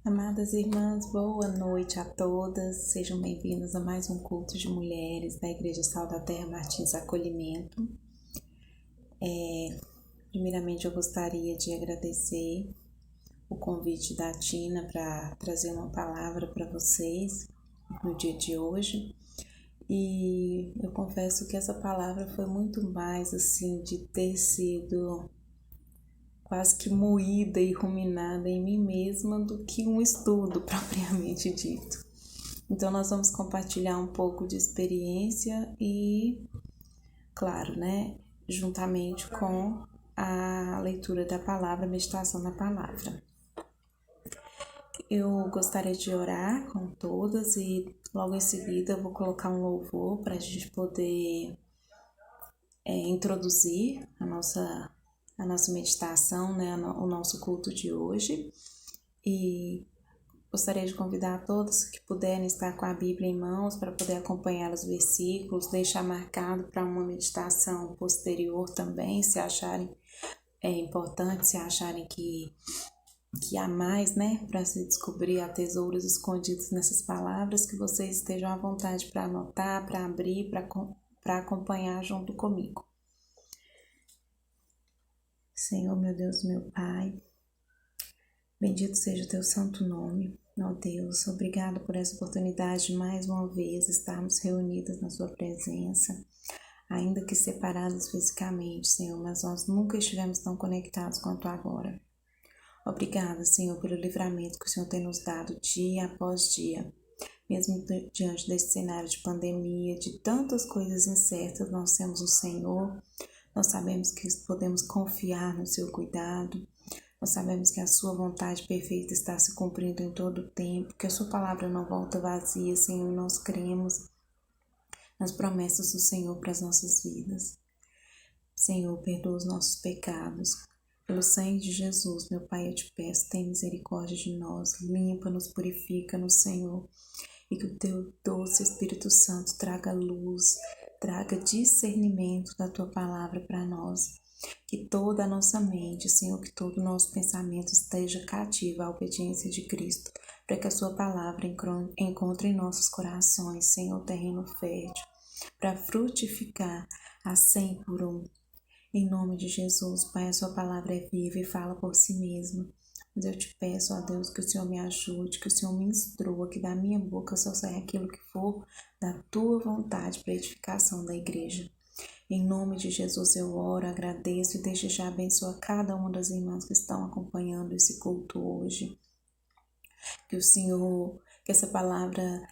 Amadas irmãs, boa noite a todas. Sejam bem-vindas a mais um culto de mulheres da Igreja Sal da Terra Martins Acolhimento. Primeiramente, eu gostaria de agradecer o convite da Tina para trazer uma palavra para vocês no dia de hoje. E eu confesso que essa palavra foi muito mais assim de ter sido quase que moída e ruminada em mim mesma do que um estudo propriamente dito. Então nós vamos compartilhar um pouco de experiência e, claro, juntamente com a leitura da palavra, a meditação na palavra. Eu gostaria de orar com todas e logo em seguida eu vou colocar um louvor para a gente poder introduzir a nossa meditação, o nosso culto de hoje. E gostaria de convidar todos que puderem estar com a Bíblia em mãos para poder acompanhar os versículos, deixar marcado para uma meditação posterior também, se acharem importante, se acharem que há mais, para se descobrir, há tesouros escondidos nessas palavras, que vocês estejam à vontade para anotar, para abrir, para acompanhar junto comigo. Senhor, meu Deus, meu Pai, bendito seja o Teu santo nome. Ó Deus, obrigado por essa oportunidade de mais uma vez estarmos reunidas na Sua presença, ainda que separadas fisicamente, Senhor, mas nós nunca estivemos tão conectados quanto agora. Obrigada, Senhor, pelo livramento que o Senhor tem nos dado dia após dia. Mesmo diante desse cenário de pandemia, de tantas coisas incertas, nós temos o Senhor. Nós sabemos que podemos confiar no seu cuidado. Nós sabemos que a sua vontade perfeita está se cumprindo em todo o tempo, que a sua palavra não volta vazia, Senhor, e nós cremos nas promessas do Senhor para as nossas vidas. Senhor, perdoa os nossos pecados. Pelo sangue de Jesus, meu Pai, eu te peço, tem misericórdia de nós, limpa-nos, purifica-nos, Senhor, e que o teu doce Espírito Santo traga luz, traga discernimento da tua palavra para nós. Que toda a nossa mente, Senhor, que todo o nosso pensamento esteja cativo à obediência de Cristo, para que a sua palavra encontre em nossos corações, Senhor, terreno fértil, para frutificar a 100 por 1. Em nome de Jesus, Pai, a sua palavra é viva e fala por si mesma. Mas eu te peço, ó Deus, que o Senhor me ajude, que o Senhor me instrua, que da minha boca só saia aquilo que for da tua vontade para a edificação da igreja. Em nome de Jesus eu oro, agradeço e desde já abençoa cada uma das irmãs que estão acompanhando esse culto hoje. Que o Senhor, que essa palavra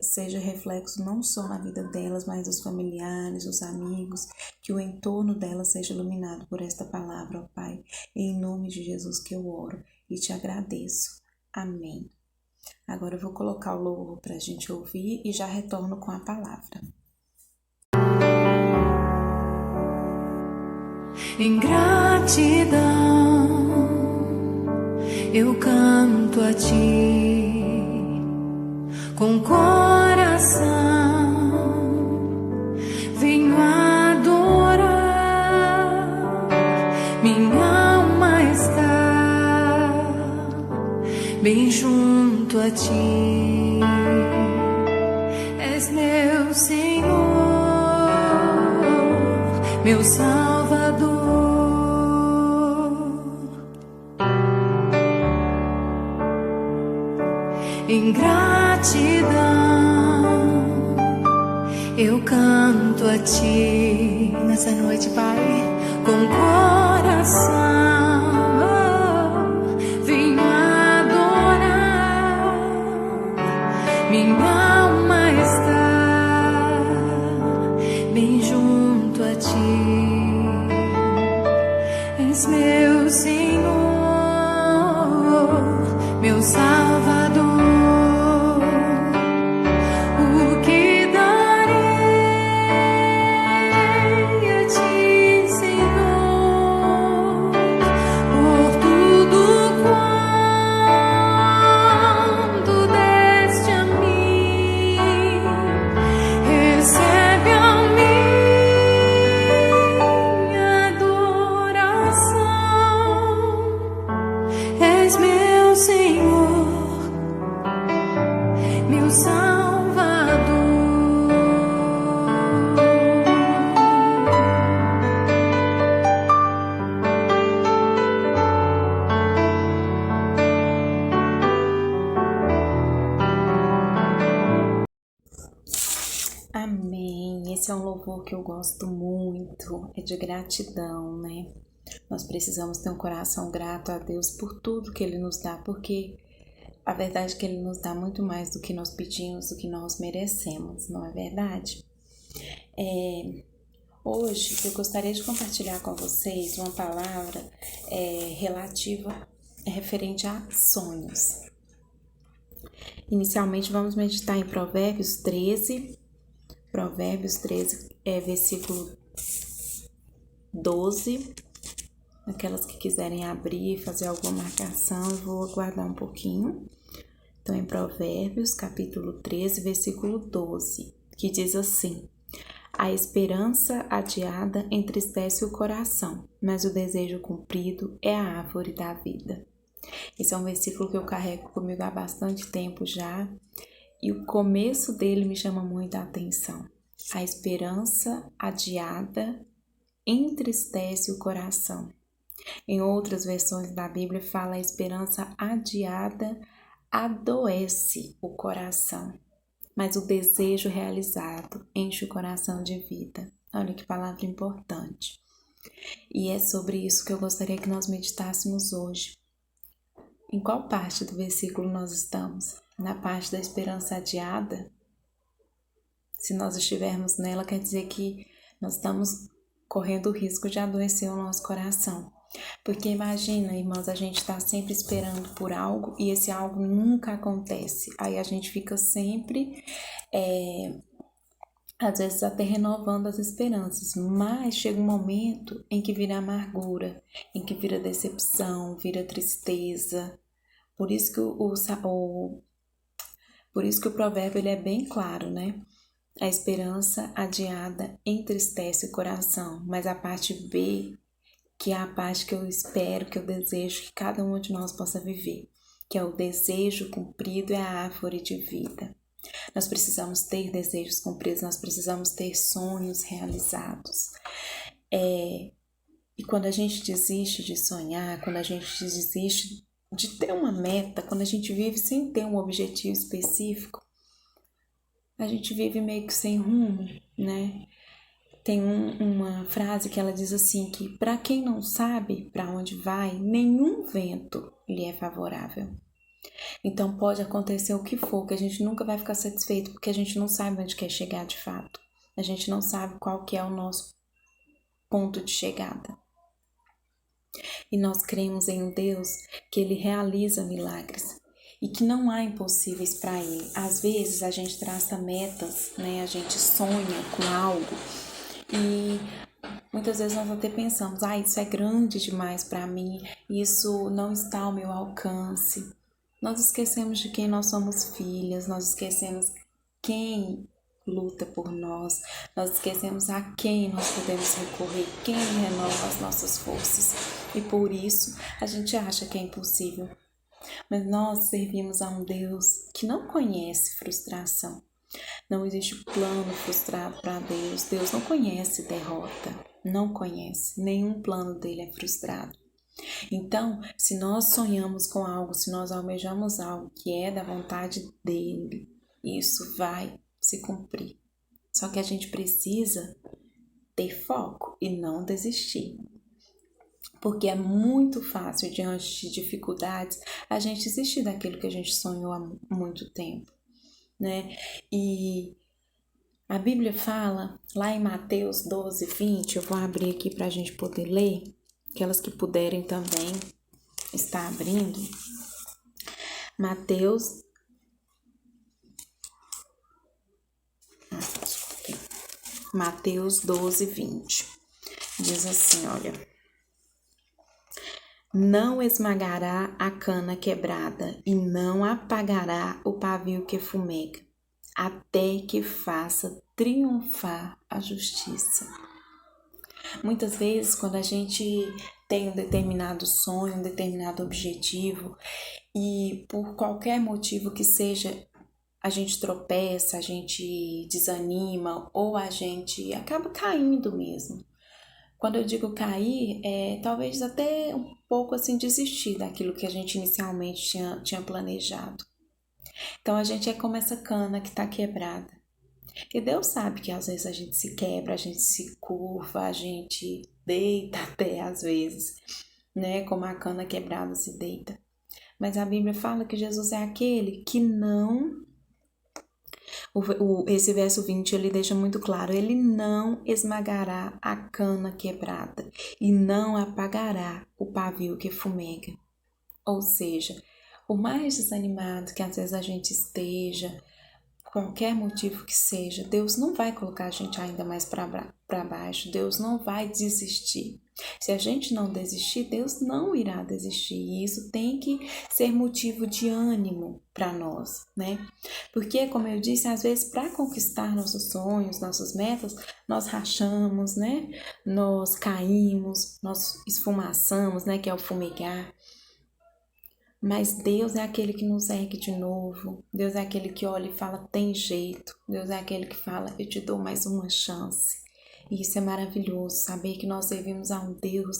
seja reflexo não só na vida delas, mas dos familiares, dos amigos, que o entorno delas seja iluminado por esta palavra, ó Pai. Em nome de Jesus que eu oro e te agradeço. Amém. Agora eu vou colocar o louvor para a gente ouvir e já retorno com a palavra. Em gratidão eu canto a ti com coração, venho adorar, minha alma está bem junto a ti, és meu Senhor, meu Salvador. Em gratidão eu canto a ti nessa noite, Pai, com coração, venho adorar, minha alma está bem junto a ti, és meu Senhor, meu Salvador. És meu que eu gosto muito é de gratidão, né? Nós precisamos ter um coração grato a Deus por tudo que Ele nos dá, porque a verdade é que Ele nos dá muito mais do que nós pedimos, do que nós merecemos, não é verdade? Hoje eu gostaria de compartilhar com vocês uma palavra referente a sonhos. Inicialmente vamos meditar em Provérbios 13, versículo 12. Aquelas que quiserem abrir e fazer alguma marcação, eu vou aguardar um pouquinho. Então, em Provérbios, capítulo 13, versículo 12, que diz assim: a esperança adiada entristece o coração, mas o desejo cumprido é a árvore da vida. Esse é um versículo que eu carrego comigo há bastante tempo já, e o começo dele me chama muito a atenção. A esperança adiada entristece o coração. Em outras versões da Bíblia fala a esperança adiada adoece o coração, mas o desejo realizado enche o coração de vida. Olha que palavra importante. E é sobre isso que eu gostaria que nós meditássemos hoje. Em qual parte do versículo nós estamos? Na parte da esperança adiada? Se nós estivermos nela, quer dizer que nós estamos correndo o risco de adoecer o nosso coração. Porque imagina, irmãos, a gente está sempre esperando por algo e esse algo nunca acontece. Aí a gente fica sempre, às vezes até renovando as esperanças. Mas chega um momento em que vira amargura, em que vira decepção, vira tristeza. Por isso que o provérbio ele é bem claro, né? A esperança adiada entristece o coração, mas a parte B, que é a parte que eu espero, que eu desejo que cada um de nós possa viver, que é o desejo cumprido, é a árvore de vida. Nós precisamos ter desejos cumpridos, nós precisamos ter sonhos realizados. E quando a gente desiste de sonhar, quando a gente desiste de ter uma meta, quando a gente vive sem ter um objetivo específico, a gente vive meio que sem rumo, né? Tem uma frase que ela diz assim, que para quem não sabe para onde vai, nenhum vento lhe é favorável. Então pode acontecer o que for, que a gente nunca vai ficar satisfeito, porque a gente não sabe onde quer chegar de fato. A gente não sabe qual que é o nosso ponto de chegada. E nós cremos em um Deus que Ele realiza milagres e que não há impossíveis para Ele. Às vezes a gente traça metas, né? A gente sonha com algo e muitas vezes nós até pensamos, isso é grande demais para mim, isso não está ao meu alcance. Nós esquecemos de quem nós somos filhas, nós esquecemos quem luta por nós esquecemos a quem nós podemos recorrer, quem renova as nossas forças. E por isso a gente acha que é impossível. Mas nós servimos a um Deus que não conhece frustração. Não existe plano frustrado para Deus. Deus não conhece derrota, não conhece. Nenhum plano dele é frustrado. Então, se nós sonhamos com algo, se nós almejamos algo que é da vontade dele, isso vai se cumprir. Só que a gente precisa ter foco e não desistir. Porque é muito fácil, diante de dificuldades, a gente desistir daquilo que a gente sonhou há muito tempo, né? E a Bíblia fala, lá em Mateus 12, 20, eu vou abrir aqui para a gente poder ler, aquelas que puderem também estar abrindo. Mateus 12, 20. Diz assim, olha: não esmagará a cana quebrada e não apagará o pavio que fumega, até que faça triunfar a justiça. Muitas vezes, quando a gente tem um determinado sonho, um determinado objetivo, e por qualquer motivo que seja, a gente tropeça, a gente desanima ou a gente acaba caindo mesmo. Quando eu digo cair, talvez até um pouco assim desistir daquilo que a gente inicialmente tinha planejado. Então a gente é como essa cana que está quebrada. E Deus sabe que às vezes a gente se quebra, a gente se curva, a gente deita até às vezes, né? Como a cana quebrada se deita. Mas a Bíblia fala que Jesus é aquele que não... Esse verso 20 ele deixa muito claro, ele não esmagará a cana quebrada e não apagará o pavio que fumega. Ou seja, por mais desanimado que às vezes a gente esteja, qualquer motivo que seja, Deus não vai colocar a gente ainda mais para baixo, Deus não vai desistir. Se a gente não desistir, Deus não irá desistir. E isso tem que ser motivo de ânimo para nós, né? Porque, como eu disse, às vezes para conquistar nossos sonhos, nossas metas, nós rachamos, né? Nós caímos, nós esfumaçamos, né? Que é o fumegar. Mas Deus é aquele que nos ergue de novo. Deus é aquele que olha e fala, tem jeito. Deus é aquele que fala, eu te dou mais uma chance. E isso é maravilhoso, saber que nós servimos a um Deus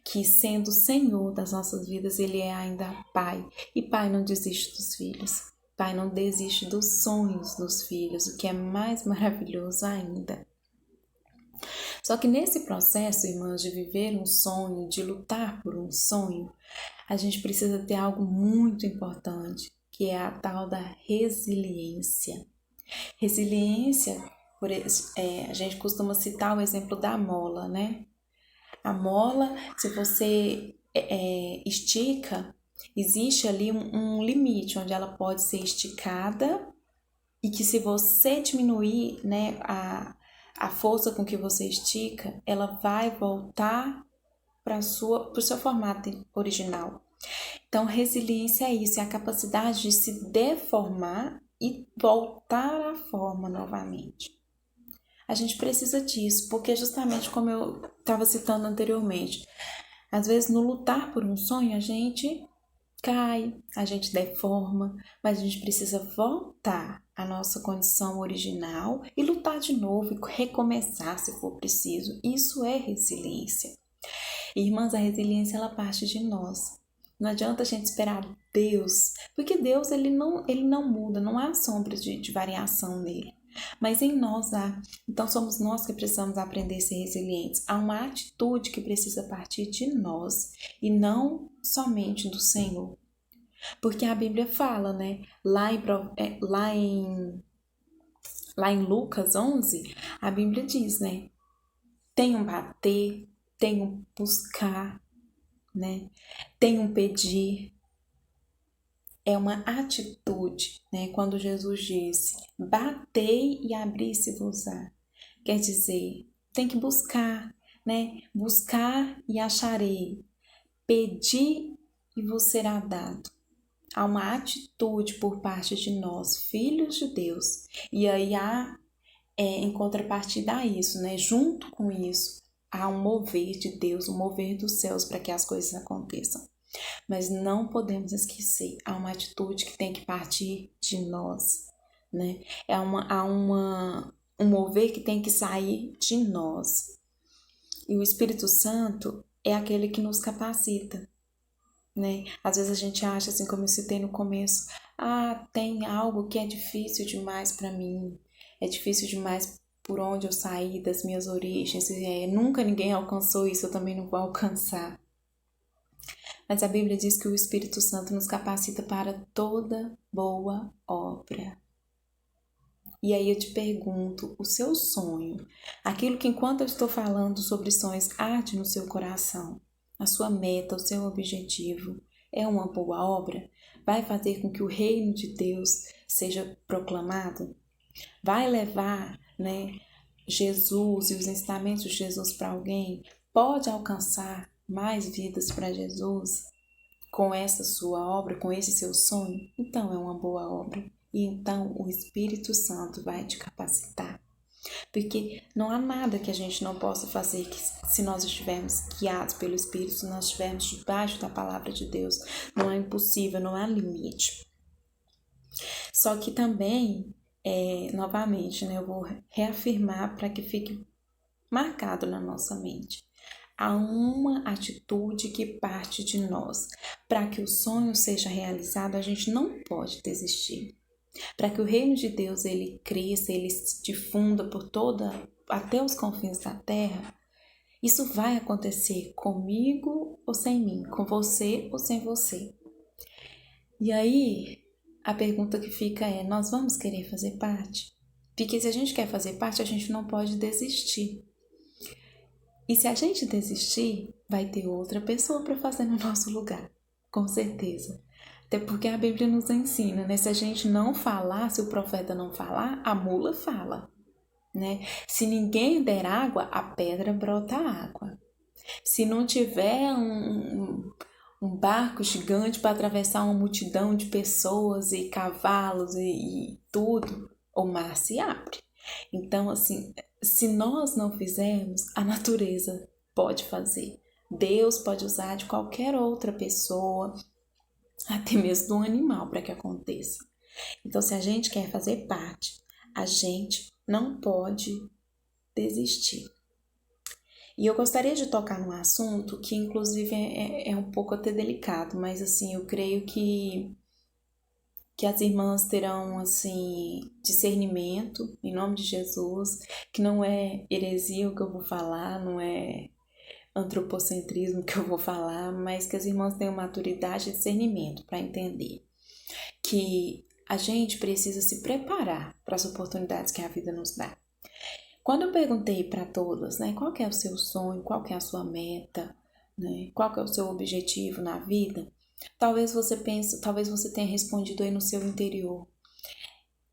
que, sendo o Senhor das nossas vidas, Ele é ainda Pai. E Pai não desiste dos filhos. Pai não desiste dos sonhos dos filhos, o que é mais maravilhoso ainda. Só que nesse processo, irmãs, de viver um sonho, de lutar por um sonho, a gente precisa ter algo muito importante, que é a tal da resiliência. Resiliência, a gente costuma citar o exemplo da mola, né? A mola, se você estica, existe ali um limite onde ela pode ser esticada e que se você diminuir, né, a força com que você estica, ela vai voltar para o seu formato original. Então, resiliência é isso, é a capacidade de se deformar e voltar à forma novamente. A gente precisa disso, porque justamente como eu estava citando anteriormente, às vezes no lutar por um sonho a gente cai, a gente deforma, mas a gente precisa voltar à nossa condição original e lutar de novo e recomeçar se for preciso. Isso é resiliência. Irmãs, a resiliência ela parte de nós. Não adianta a gente esperar Deus, porque Deus ele não muda, não há sombras de variação nele. Mas em nós há. Então somos nós que precisamos aprender a ser resilientes. Há uma atitude que precisa partir de nós e não somente do Senhor. Porque a Bíblia fala, né? Lá em Lucas 11, a Bíblia diz, né? Tenham bater, tenham buscar, né? Tenham pedir. É uma atitude, né? Quando Jesus disse, batei e abri-se-vos-á. Quer dizer, tem que buscar, né? Buscar e acharei. Pedir e vos será dado. Há uma atitude por parte de nós, filhos de Deus. E aí há, em contrapartida a isso, né? Junto com isso, há um mover de Deus, um mover dos céus para que as coisas aconteçam. Mas não podemos esquecer, há uma atitude que tem que partir de nós, né? Há um mover que tem que sair de nós. E o Espírito Santo é aquele que nos capacita, né? Às vezes a gente acha, assim como eu citei no começo, tem algo que é difícil demais para mim, é difícil demais por onde eu saí das minhas origens, nunca ninguém alcançou isso, eu também não vou alcançar. Mas a Bíblia diz que o Espírito Santo nos capacita para toda boa obra. E aí eu te pergunto, o seu sonho, aquilo que enquanto eu estou falando sobre sonhos arde no seu coração, a sua meta, o seu objetivo, é uma boa obra? Vai fazer com que o reino de Deus seja proclamado? Vai levar, né, Jesus e os ensinamentos de Jesus para alguém? Pode alcançar mais vidas para Jesus com essa sua obra, com esse seu sonho? Então é uma boa obra. E então o Espírito Santo vai te capacitar. Porque não há nada que a gente não possa fazer que, se nós estivermos guiados pelo Espírito, se nós estivermos debaixo da palavra de Deus. Não é impossível, não há limite. Só que também, novamente, né, eu vou reafirmar para que fique marcado na nossa mente. Há uma atitude que parte de nós. Para que o sonho seja realizado, a gente não pode desistir. para que o reino de Deus ele cresça, ele se difunda por até os confins da terra, isso vai acontecer comigo ou sem mim, com você ou sem você. E aí, a pergunta que fica é, nós vamos querer fazer parte? Porque se a gente quer fazer parte, a gente não pode desistir. E se a gente desistir, vai ter outra pessoa para fazer no nosso lugar, com certeza. Até porque a Bíblia nos ensina, né? Se a gente não falar, se o profeta não falar, a mula fala, né? Se ninguém der água, a pedra brota água. Se não tiver um barco gigante para atravessar uma multidão de pessoas e cavalos e tudo, o mar se abre. Então, assim, se nós não fizermos, a natureza pode fazer. Deus pode usar de qualquer outra pessoa, até mesmo do animal, para que aconteça. Então, se a gente quer fazer parte, a gente não pode desistir. E eu gostaria de tocar num assunto que, inclusive, é um pouco até delicado, mas, assim, eu creio que as irmãs terão, assim, discernimento, em nome de Jesus, que não é heresia o que eu vou falar, não é antropocentrismo que eu vou falar, mas que as irmãs tenham maturidade e discernimento para entender que a gente precisa se preparar para as oportunidades que a vida nos dá. Quando eu perguntei para todas, né, qual que é o seu sonho, qual que é a sua meta, né, qual que é o seu objetivo na vida, talvez você tenha respondido aí no seu interior.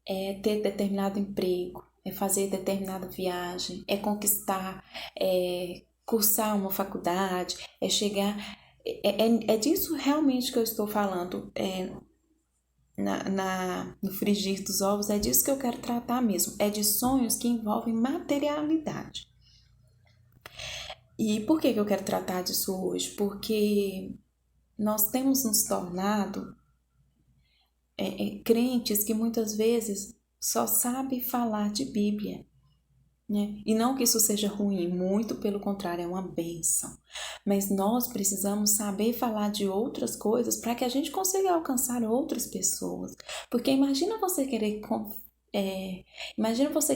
É ter determinado emprego, é fazer determinada viagem, é conquistar, é cursar uma faculdade, é chegar... É disso realmente que eu estou falando, no frigir dos ovos, é disso que eu quero tratar mesmo. É de sonhos que envolvem materialidade. E por que eu quero tratar disso hoje? Porque nós temos nos tornado crentes que muitas vezes só sabem falar de Bíblia, né? E não que isso seja ruim, muito pelo contrário, é uma bênção. Mas nós precisamos saber falar de outras coisas para que a gente consiga alcançar outras pessoas. Porque imagina você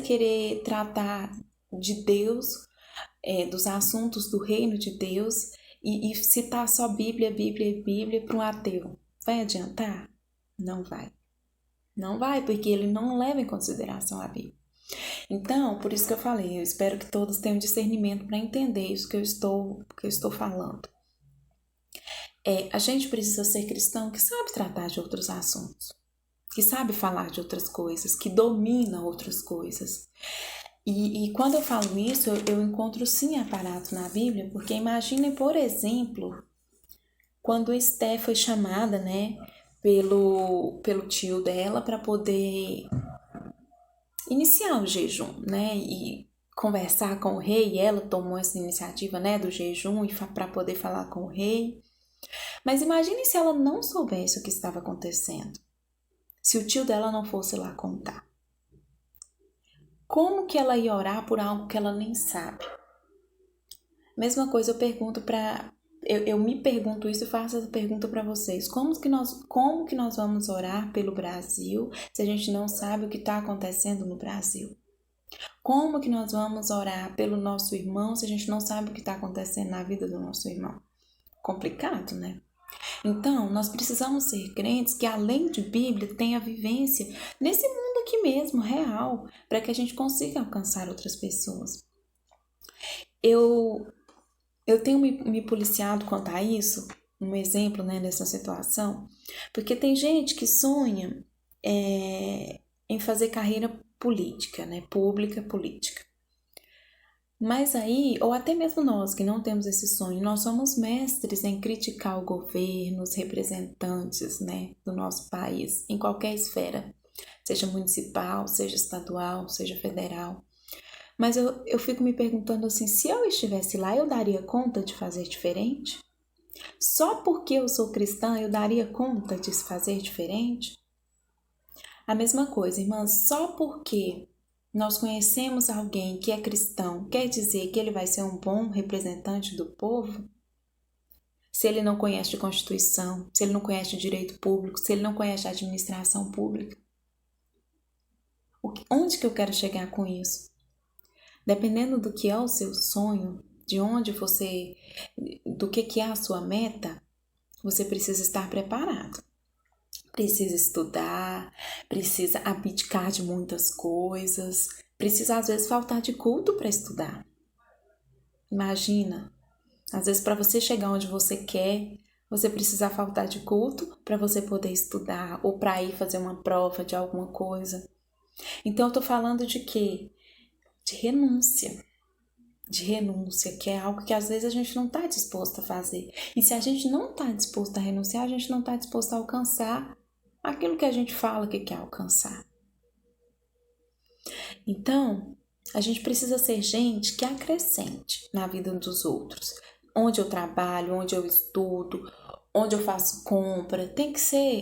querer tratar de Deus, dos assuntos do reino de Deus e citar só Bíblia para um ateu. Vai adiantar? Não vai. Não vai, porque ele não leva em consideração a Bíblia. Então, por isso que eu falei, eu espero que todos tenham discernimento para entender isso que eu estou falando. A gente precisa ser cristão que sabe tratar de outros assuntos, que sabe falar de outras coisas, que domina outras coisas. E quando eu falo isso, eu encontro sim aparato na Bíblia, porque imaginem, por exemplo, quando Esté foi chamada, né, pelo tio dela para poder iniciar o jejum, né, e conversar com o rei, e ela tomou essa iniciativa, né, do jejum para poder falar com o rei. Mas imagine se ela não soubesse o que estava acontecendo, se o tio dela não fosse lá contar. Como que ela ia orar por algo que ela nem sabe? Mesma coisa eu me pergunto isso e faço essa pergunta para vocês. Como que nós vamos orar pelo Brasil se a gente não sabe o que está acontecendo no Brasil? Como que nós vamos orar pelo nosso irmão se a gente não sabe o que está acontecendo na vida do nosso irmão? Complicado, né? Então, nós precisamos ser crentes que, além de Bíblia, tenha vivência nesse mundo aqui mesmo, real, para que a gente consiga alcançar outras pessoas. Eu tenho me policiado quanto a isso, um exemplo, né, dessa situação, porque tem gente que sonha em fazer carreira política, né, pública política. Mas aí, ou até mesmo nós que não temos esse sonho, nós somos mestres em criticar o governo, os representantes, né, do nosso país, em qualquer esfera, seja municipal, seja estadual, seja federal. Mas eu fico me perguntando assim, se eu estivesse lá, eu daria conta de fazer diferente? Só porque eu sou cristã, eu daria conta de fazer diferente? A mesma coisa, irmãs, só porque nós conhecemos alguém que é cristão, quer dizer que ele vai ser um bom representante do povo? Se ele não conhece de Constituição, se ele não conhece de direito público, se ele não conhece de administração pública. Onde que eu quero chegar com isso? Dependendo do que é o seu sonho, do que é a sua meta, você precisa estar preparado. Precisa estudar, precisa abdicar de muitas coisas, precisa às vezes faltar de culto para estudar. Imagina, às vezes para você chegar onde você quer, você precisa faltar de culto para você poder estudar ou para ir fazer uma prova de alguma coisa. Então eu tô falando de quê? De renúncia, que é algo que às vezes a gente não está disposto a fazer. E se a gente não está disposto a renunciar, a gente não está disposto a alcançar aquilo que a gente fala que quer alcançar. Então, a gente precisa ser gente que acrescente na vida dos outros. Onde eu trabalho, onde eu estudo, onde eu faço compra,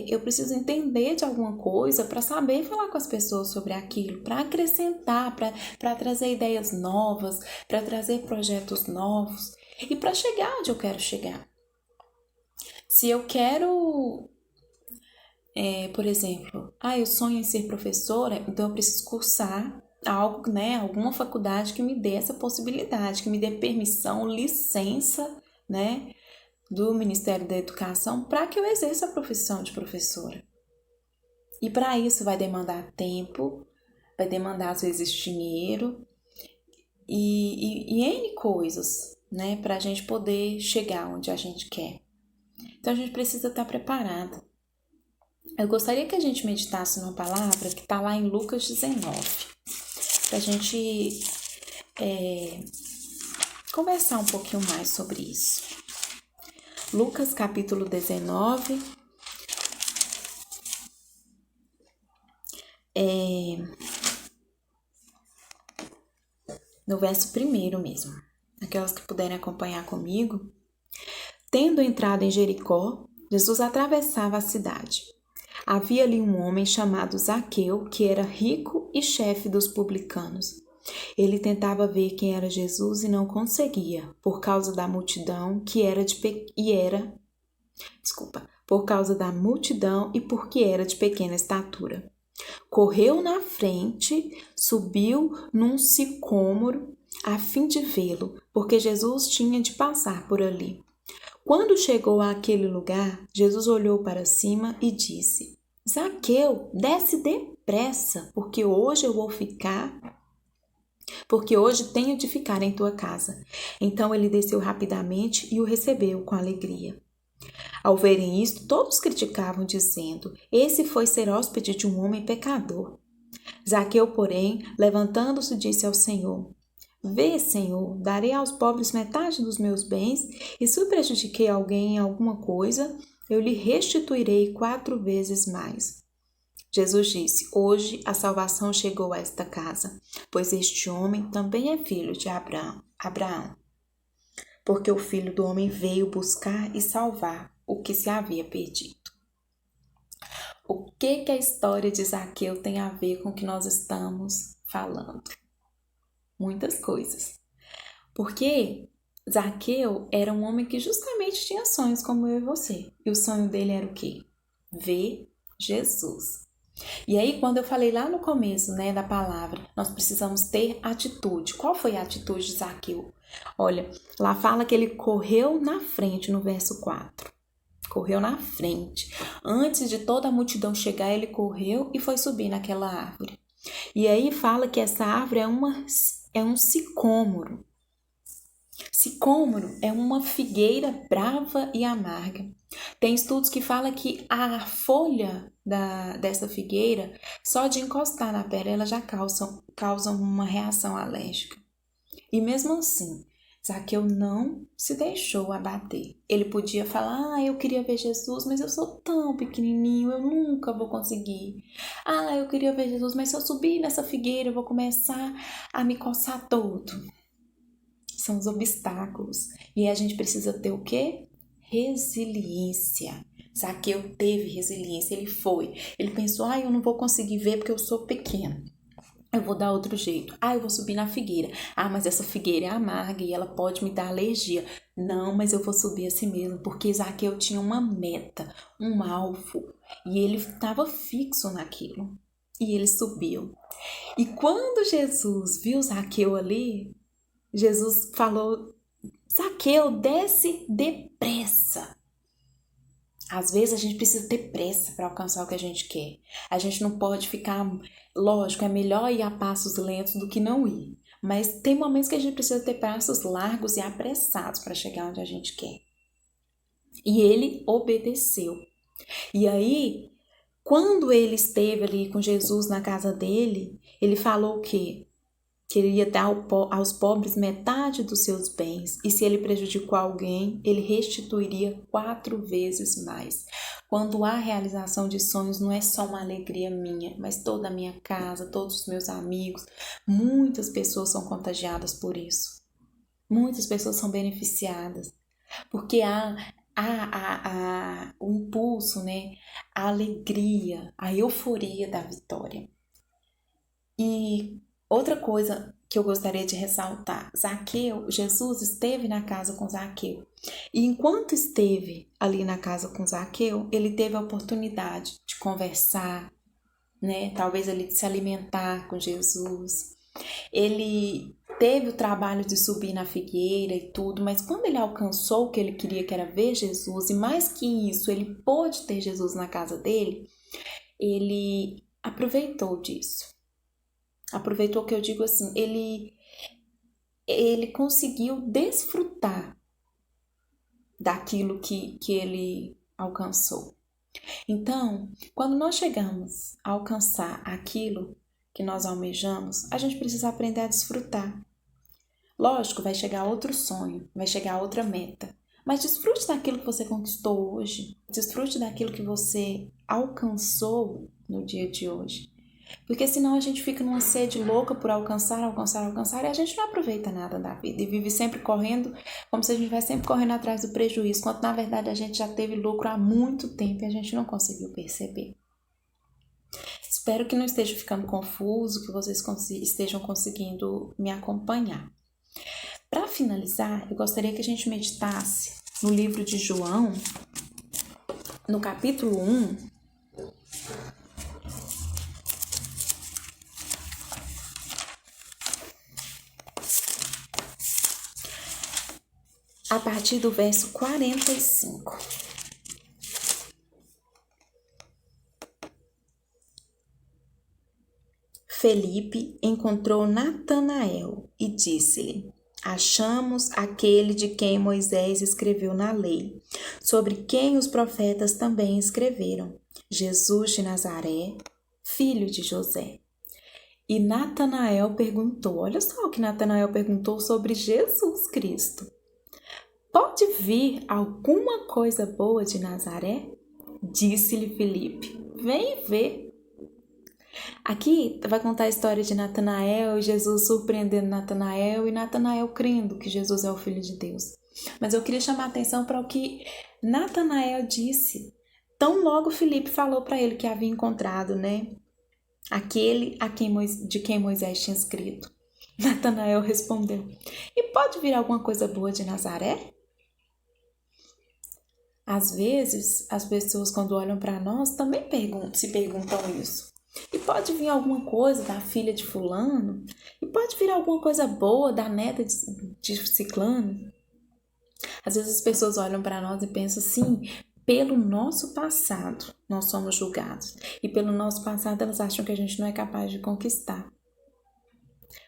eu preciso entender de alguma coisa para saber falar com as pessoas sobre aquilo, para acrescentar, para trazer ideias novas, para trazer projetos novos e para chegar onde eu quero chegar. Se eu quero, por exemplo, eu sonho em ser professora, então eu preciso cursar algo, alguma faculdade que me dê essa possibilidade, que me dê permissão, licença, do Ministério da Educação para que eu exerça a profissão de professora. E para isso vai demandar tempo, vai demandar às vezes dinheiro e N coisas, para a gente poder chegar onde a gente quer. Então a gente precisa estar preparado. Eu gostaria que a gente meditasse numa palavra que está lá em Lucas 19, para a gente conversar um pouquinho mais sobre isso. Lucas capítulo 19, no verso 1 mesmo. Aquelas que puderem acompanhar comigo. Tendo entrado em Jericó, Jesus atravessava a cidade. Havia ali um homem chamado Zaqueu, que era rico e chefe dos publicanos. Ele tentava ver quem era Jesus e não conseguia, por causa da multidão por causa da multidão e porque era de pequena estatura. Correu na frente, subiu num sicômoro a fim de vê-lo, porque Jesus tinha de passar por ali. Quando chegou àquele lugar, Jesus olhou para cima e disse: Zaqueu, desce depressa, porque hoje tenho de ficar em tua casa. Então ele desceu rapidamente e o recebeu com alegria. Ao verem isto, todos criticavam, dizendo: esse foi ser hóspede de um homem pecador. Zaqueu, porém, levantando-se, disse ao Senhor: Vê, Senhor, darei aos pobres metade dos meus bens, e se prejudiquei alguém em alguma coisa, eu lhe restituirei 4 vezes mais. Jesus disse: Hoje a salvação chegou a esta casa, pois este homem também é filho de Abraão. Porque o Filho do Homem veio buscar e salvar o que se havia perdido. O que a história de Zaqueu tem a ver com o que nós estamos falando? Muitas coisas. Porque Zaqueu era um homem que justamente tinha sonhos como eu e você. E o sonho dele era o quê? Ver Jesus. E aí, quando eu falei lá no começo, da palavra, nós precisamos ter atitude. Qual foi a atitude de Zaqueu? Olha, lá fala que ele correu na frente, no verso 4. Correu na frente. Antes de toda a multidão chegar, ele correu e foi subir naquela árvore. E aí fala que essa árvore é um sicômoro. Sicômoro é uma figueira brava e amarga. Tem estudos que falam que a folha dessa figueira, só de encostar na pele, ela já causa uma reação alérgica. E mesmo assim, Zaqueu não se deixou abater. Ele podia falar: eu queria ver Jesus, mas eu sou tão pequenininho, eu nunca vou conseguir. Eu queria ver Jesus, mas se eu subir nessa figueira, eu vou começar a me coçar todo. São os obstáculos. E a gente precisa ter o quê? Resiliência. Zaqueu teve resiliência, ele pensou: eu não vou conseguir ver porque eu sou pequeno. Eu vou dar outro jeito. Eu vou subir na figueira. Mas essa figueira é amarga e ela pode me dar alergia. Não, mas eu vou subir assim mesmo, porque Zaqueu tinha uma meta, um alvo, e ele estava fixo naquilo. E ele subiu. E quando Jesus viu Zaqueu ali, Jesus falou: Zaqueu, desce depressa. Às vezes a gente precisa ter pressa para alcançar o que a gente quer. A gente não pode ficar... Lógico, é melhor ir a passos lentos do que não ir. Mas tem momentos que a gente precisa ter passos largos e apressados para chegar onde a gente quer. E ele obedeceu. E aí, quando ele esteve ali com Jesus na casa dele, ele falou o quê? Que ele ia dar aos pobres metade dos seus bens, e se ele prejudicou alguém, ele restituiria 4 vezes mais. Quando há realização de sonhos, não é só uma alegria minha, mas toda a minha casa, todos os meus amigos, muitas pessoas são contagiadas por isso. Muitas pessoas são beneficiadas, porque há o impulso, né? A alegria, a euforia da vitória. E outra coisa que eu gostaria de ressaltar, Zaqueu, Jesus esteve na casa com Zaqueu. E enquanto esteve ali na casa com Zaqueu, ele teve a oportunidade de conversar, né? Talvez ali de se alimentar com Jesus. Ele teve o trabalho de subir na figueira e tudo, mas quando ele alcançou o que ele queria, que era ver Jesus, e mais que isso, ele pôde ter Jesus na casa dele, ele aproveitou disso. Aproveitou o que eu digo assim, ele conseguiu desfrutar daquilo que ele alcançou. Então, quando nós chegamos a alcançar aquilo que nós almejamos, a gente precisa aprender a desfrutar. Lógico, vai chegar outro sonho, vai chegar outra meta, mas desfrute daquilo que você conquistou hoje, desfrute daquilo que você alcançou no dia de hoje. Porque senão a gente fica numa sede louca por alcançar, e a gente não aproveita nada da vida e vive sempre correndo, como se a gente estivesse sempre correndo atrás do prejuízo, quando na verdade a gente já teve lucro há muito tempo e a gente não conseguiu perceber. Espero que não esteja ficando confuso, que vocês estejam conseguindo me acompanhar. Para finalizar, eu gostaria que a gente meditasse no livro de João, no capítulo 1, a partir do verso 45. Felipe encontrou Natanael e disse-lhe: Achamos aquele de quem Moisés escreveu na lei, sobre quem os profetas também escreveram, Jesus de Nazaré, filho de José. E Natanael perguntou, olha só o que Natanael perguntou sobre Jesus Cristo. Pode vir alguma coisa boa de Nazaré? Disse-lhe Felipe, vem ver. Aqui vai contar a história de Natanael e Jesus surpreendendo Natanael e Natanael crendo que Jesus é o Filho de Deus. Mas eu queria chamar a atenção para o que Natanael disse. Tão logo Felipe falou para ele que havia encontrado, né? Aquele de quem Moisés tinha escrito. Natanael respondeu, e pode vir alguma coisa boa de Nazaré? Às vezes, as pessoas quando olham para nós também se perguntam isso. E pode vir alguma coisa da filha de fulano? E pode vir alguma coisa boa da neta de ciclano? Às vezes as pessoas olham para nós e pensam assim, pelo nosso passado nós somos julgados. E pelo nosso passado elas acham que a gente não é capaz de conquistar.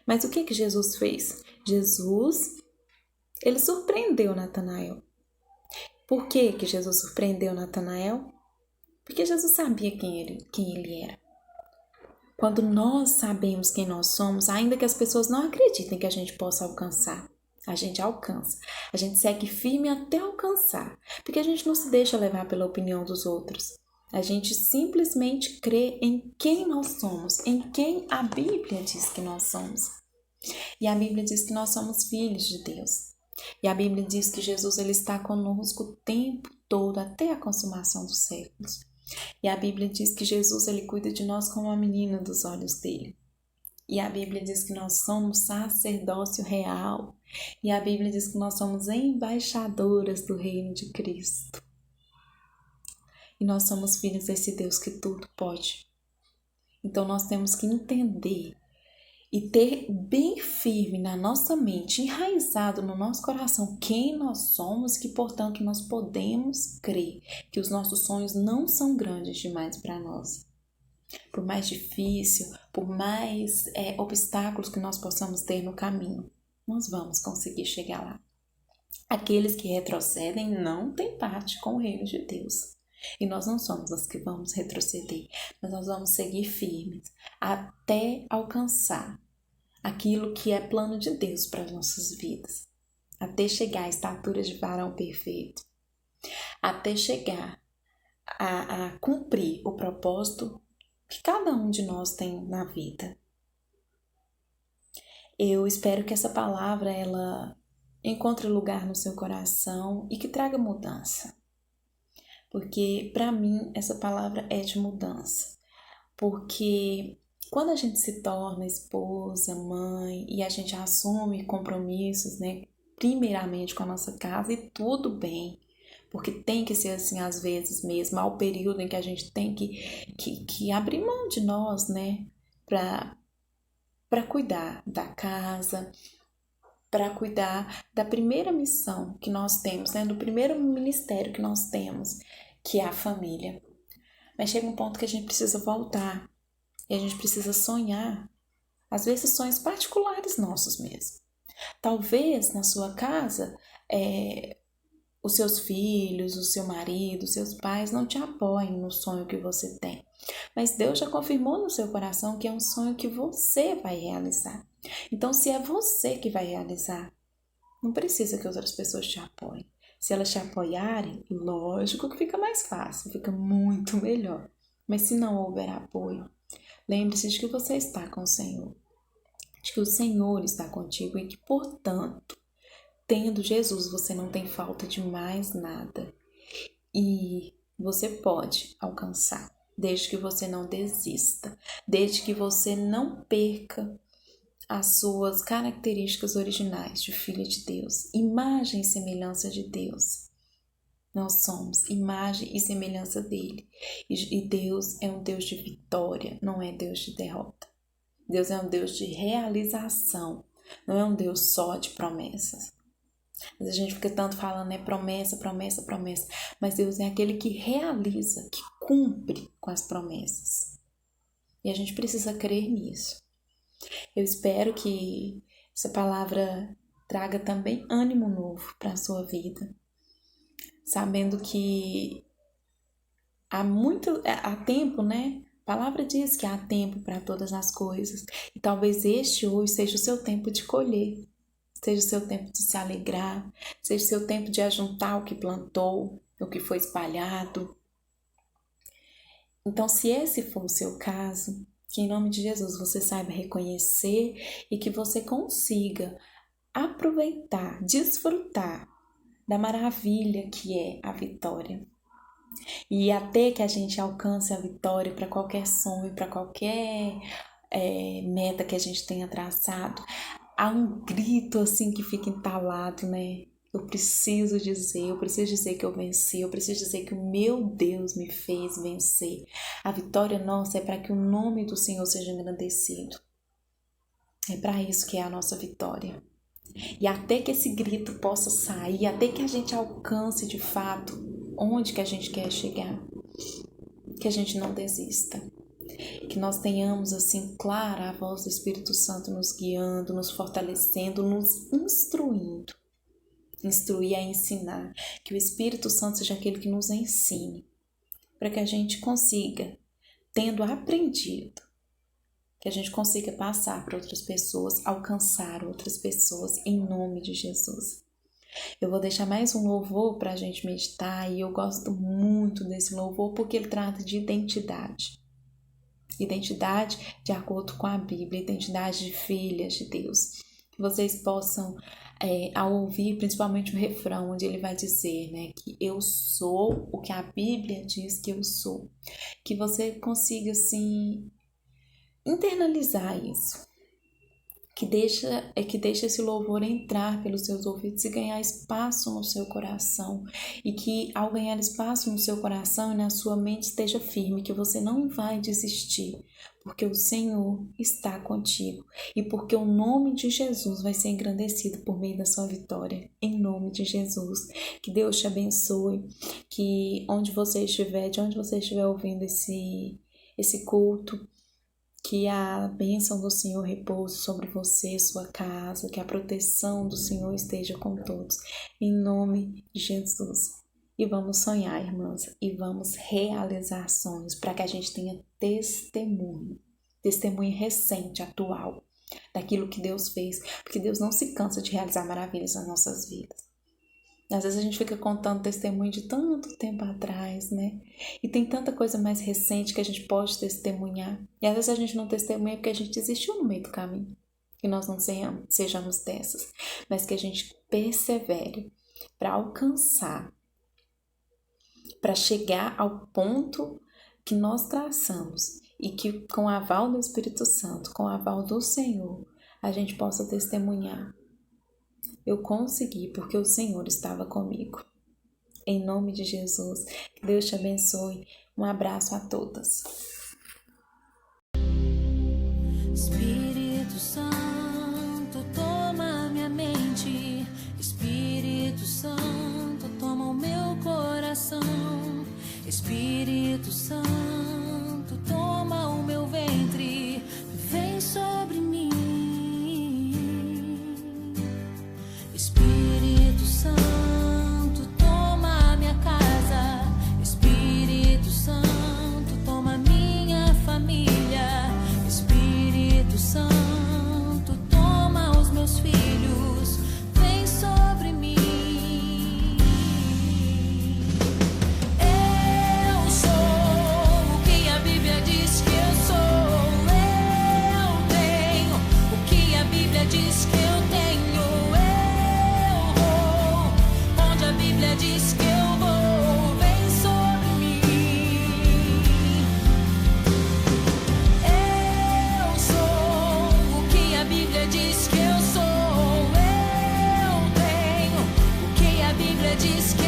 Mas o que Jesus fez? Jesus, ele surpreendeu Natanael. Por que Jesus surpreendeu Natanael? Porque Jesus sabia quem ele era. Quando nós sabemos quem nós somos, ainda que as pessoas não acreditem que a gente possa alcançar, a gente alcança. A gente segue firme até alcançar, porque a gente não se deixa levar pela opinião dos outros. A gente simplesmente crê em quem nós somos, em quem a Bíblia diz que nós somos. E a Bíblia diz que nós somos filhos de Deus. E a Bíblia diz que Jesus ele está conosco o tempo todo, até a consumação dos séculos. E a Bíblia diz que Jesus ele cuida de nós como a menina dos olhos dele. E a Bíblia diz que nós somos sacerdócio real. E a Bíblia diz que nós somos embaixadoras do reino de Cristo. E nós somos filhos desse Deus que tudo pode. Então nós temos que entender e ter bem firme na nossa mente, enraizado no nosso coração quem nós somos, que portanto nós podemos crer que os nossos sonhos não são grandes demais para nós. Por mais difícil, por mais obstáculos que nós possamos ter no caminho, nós vamos conseguir chegar lá. Aqueles que retrocedem não têm parte com o reino de Deus. E nós não somos os que vamos retroceder, mas nós vamos seguir firmes até alcançar aquilo que é plano de Deus para as nossas vidas. Até chegar à estatura de varão perfeito. Até chegar a cumprir o propósito que cada um de nós tem na vida. Eu espero que essa palavra ela encontre lugar no seu coração e que traga mudança. Porque para mim essa palavra é de mudança. Porque quando a gente se torna esposa, mãe e a gente assume compromissos, né, primeiramente com a nossa casa, e tudo bem. Porque tem que ser assim às vezes mesmo, há o período em que a gente tem que abrir mão de nós, né? Para cuidar da casa, para cuidar da primeira missão que nós temos, né? Do primeiro ministério que nós temos, que é a família. Mas chega um ponto que a gente precisa voltar e a gente precisa sonhar, às vezes sonhos particulares nossos mesmo. Talvez na sua casa, os seus filhos, o seu marido, os seus pais não te apoiem no sonho que você tem. Mas Deus já confirmou no seu coração que é um sonho que você vai realizar. Então, se é você que vai realizar, não precisa que outras pessoas te apoiem. Se elas te apoiarem, lógico que fica mais fácil, fica muito melhor. Mas se não houver apoio, lembre-se de que você está com o Senhor. De que o Senhor está contigo e que, portanto, tendo Jesus, você não tem falta de mais nada. E você pode alcançar, desde que você não desista, desde que você não perca as suas características originais de filho de Deus, imagem e semelhança de Deus. Nós somos imagem e semelhança dele. E Deus é um Deus de vitória, não é Deus de derrota. Deus é um Deus de realização, não é um Deus só de promessas. Mas a gente fica tanto falando, né? Promessa, promessa, promessa. Mas Deus é aquele que realiza, que cumpre com as promessas. E a gente precisa crer nisso. Eu espero que essa palavra traga também ânimo novo para a sua vida. Sabendo que há tempo, né? A palavra diz que há tempo para todas as coisas. E talvez este hoje seja o seu tempo de colher. Seja o seu tempo de se alegrar, seja o seu tempo de ajuntar o que plantou, o que foi espalhado. Então, se esse for o seu caso, que em nome de Jesus você saiba reconhecer e que você consiga aproveitar, desfrutar da maravilha que é a vitória. E até que a gente alcance a vitória para qualquer sonho, para qualquer meta que a gente tenha traçado, há um grito assim que fica entalado, né? Eu preciso dizer que eu venci, eu preciso dizer que o meu Deus me fez vencer. A vitória nossa é para que o nome do Senhor seja engrandecido. É para isso que é a nossa vitória. E até que esse grito possa sair, até que a gente alcance de fato onde que a gente quer chegar, que a gente não desista. Que nós tenhamos assim clara a voz do Espírito Santo nos guiando, nos fortalecendo, nos instruindo. Instruir a ensinar. Que o Espírito Santo seja aquele que nos ensine. Para que a gente consiga, tendo aprendido, que a gente consiga passar para outras pessoas, alcançar outras pessoas em nome de Jesus. Eu vou deixar mais um louvor para a gente meditar e eu gosto muito desse louvor porque ele trata de identidade. Identidade de acordo com a Bíblia, identidade de filhas de Deus. Que vocês possam, ao ouvir principalmente o refrão, onde ele vai dizer, né, que eu sou o que a Bíblia diz que eu sou. Que você consiga, assim, internalizar isso. que deixa esse louvor entrar pelos seus ouvidos e ganhar espaço no seu coração, e que ao ganhar espaço no seu coração e na sua mente esteja firme, que você não vai desistir, porque o Senhor está contigo e porque o nome de Jesus vai ser engrandecido por meio da sua vitória, em nome de Jesus. Que Deus te abençoe, que de onde você estiver ouvindo esse culto, que a bênção do Senhor repouse sobre você, sua casa, que a proteção do Senhor esteja com todos, em nome de Jesus. E vamos sonhar, irmãs, e vamos realizar sonhos para que a gente tenha testemunho recente, atual, daquilo que Deus fez, porque Deus não se cansa de realizar maravilhas nas nossas vidas. Às vezes a gente fica contando testemunho de tanto tempo atrás, né? E tem tanta coisa mais recente que a gente pode testemunhar. E às vezes a gente não testemunha porque a gente desistiu no meio do caminho. Que nós não sejamos dessas, mas que a gente persevere para alcançar, para chegar ao ponto que nós traçamos e que com o aval do Espírito Santo, com o aval do Senhor, a gente possa testemunhar. Eu consegui porque o Senhor estava comigo. Em nome de Jesus, que Deus te abençoe. Um abraço a todas. Espírito Santo, toma minha mente. Espírito Santo, toma o meu coração. Espírito Santo, toma o meu ventre. Vem sobre mim. Espírito Santo, toma a minha casa. Espírito Santo, toma minha família. Espírito Santo, toma os meus filhos. Vem sobre mim. Eu sou o que a Bíblia diz que eu sou. Eu tenho o que a Bíblia diz que eu tenho. A Bíblia diz que eu vou, vem sobre mim. Eu sou o que a Bíblia diz que eu sou. Eu tenho o que a Bíblia diz que